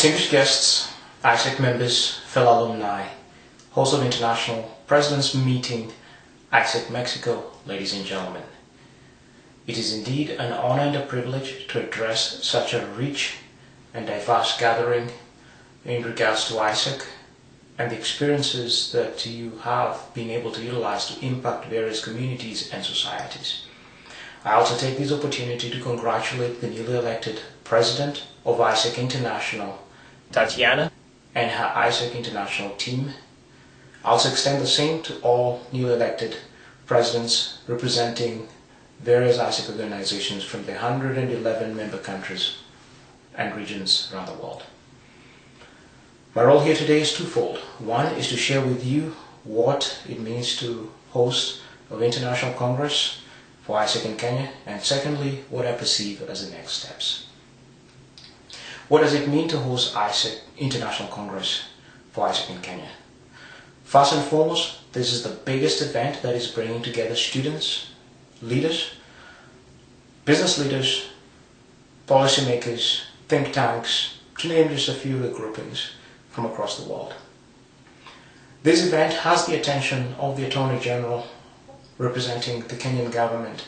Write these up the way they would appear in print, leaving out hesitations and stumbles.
Distinguished guests, AIESEC members, fellow alumni, hosts of International Presidents Meeting, AIESEC Mexico, ladies and gentlemen. It is indeed an honor and a privilege to address such a rich and diverse gathering in regards to AIESEC and the experiences that you have been able to utilize to impact various communities and societies. I also take this opportunity to congratulate the newly elected President of AIESEC International, Tatiana, and her AIESEC International team. I also extend the same to all newly elected presidents representing various AIESEC organizations from the 111 member countries and regions around the world. My role here today is twofold. One is to share with you what it means to host an international congress for AIESEC in Kenya, and secondly, what I perceive as the next steps. What does it mean to host AIESEC International Congress for AIESEC in Kenya? First and foremost, this is the biggest event that is bringing together students, leaders, business leaders, policymakers, think tanks, to name just a few of the groupings from across the world. This event has the attention of the Attorney General representing the Kenyan government,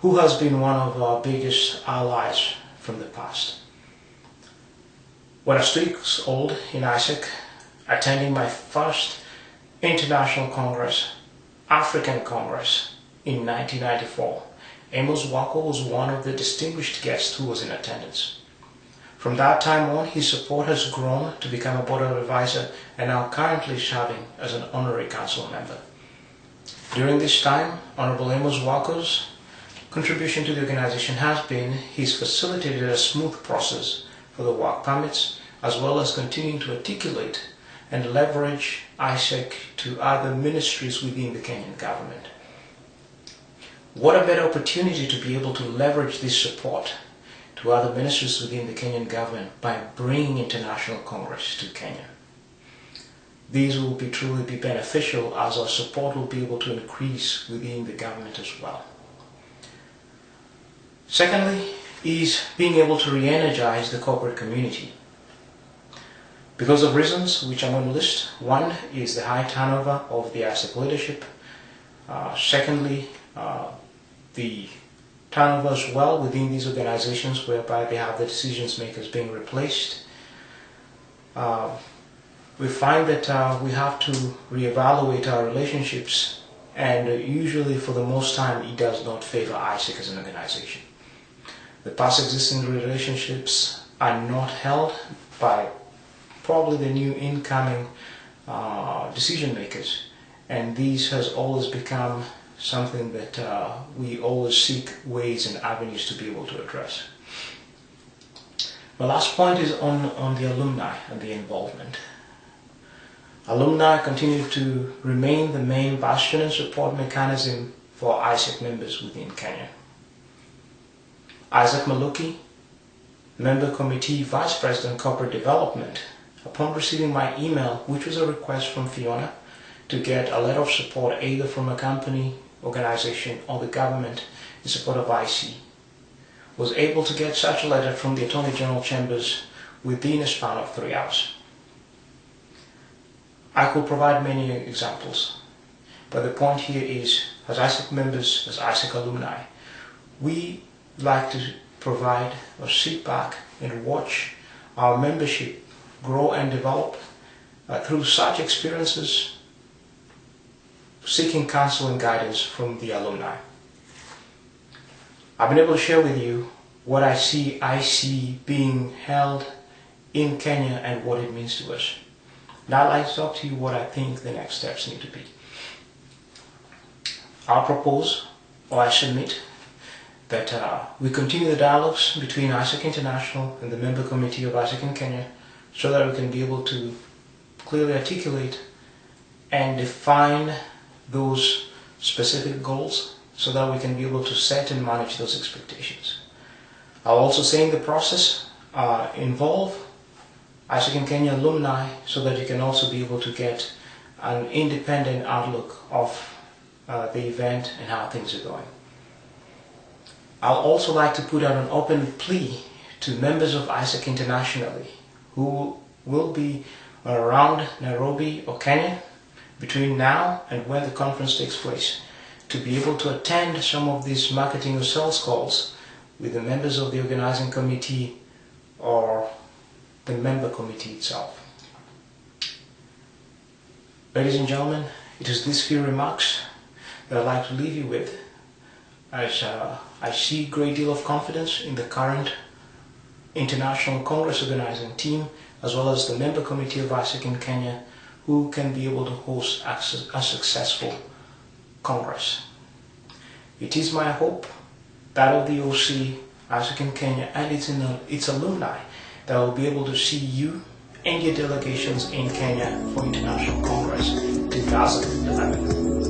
who has been one of our biggest allies from the past. When I was 2 years old in AIESEC, attending my first International Congress, African Congress, in 1994, Amos Wako was one of the distinguished guests who was in attendance. From that time on, his support has grown to become a board advisor and now currently serving as an honorary council member. During this time, Honorable Amos Wako's contribution to the organization has been he's facilitated a smooth process for the work permits, as well as continuing to articulate and leverage AIESEC to other ministries within the Kenyan government. What a better opportunity to be able to leverage this support to other ministries within the Kenyan government by bringing International Congress to Kenya. These will truly be beneficial, as our support will be able to increase within the government as well. Secondly, is being able to re-energize the corporate community. Because of reasons which I'm going to list. One is the high turnover of the AIESEC leadership. Secondly, the turnover as well within these organizations, whereby they have the decisions makers being replaced. We find that we have to reevaluate our relationships, and usually for the most time it does not favor AIESEC as an organization. The past existing relationships are not held by probably the new incoming decision makers, and these has always become something that we always seek ways and avenues to be able to address. My last point is on the alumni and the involvement. Alumni continue to remain the main bastion and support mechanism for AIESEC members within Kenya. Isaac Maluki, Member Committee Vice President Corporate Development, upon receiving my email, which was a request from Fiona to get a letter of support either from a company, organization, or the government in support of IC, was able to get such a letter from the Attorney General Chambers within a span of 3 hours. I could provide many examples, but the point here is, as AIESEC members, as AIESEC alumni, we like to provide or sit back and watch our membership grow and develop through such experiences, seeking counsel and guidance from the alumni. I've been able to share with you what I see being held in Kenya and what it means to us. Now I'd like to talk to you what I think the next steps need to be. I propose, or I submit, that we continue the dialogues between AIESEC International and the member committee of AIESEC in Kenya, so that we can be able to clearly articulate and define those specific goals, so that we can be able to set and manage those expectations. I'll also say in the process involve AIESEC in Kenya alumni, so that you can also be able to get an independent outlook of the event and how things are going. I'll also like to put out an open plea to members of AIESEC internationally who will be around Nairobi or Kenya between now and when the conference takes place, to be able to attend some of these marketing or sales calls with the members of the organizing committee or the member committee itself. Ladies and gentlemen, it is these few remarks that I'd like to leave you with, as I see a great deal of confidence in the current International Congress organizing team, as well as the member committee of AIESEC in Kenya, who can be able to host a successful Congress. It is my hope, that of the OC, AIESEC in Kenya, and its alumni, that will be able to see you and your delegations in Kenya for International Congress 2011.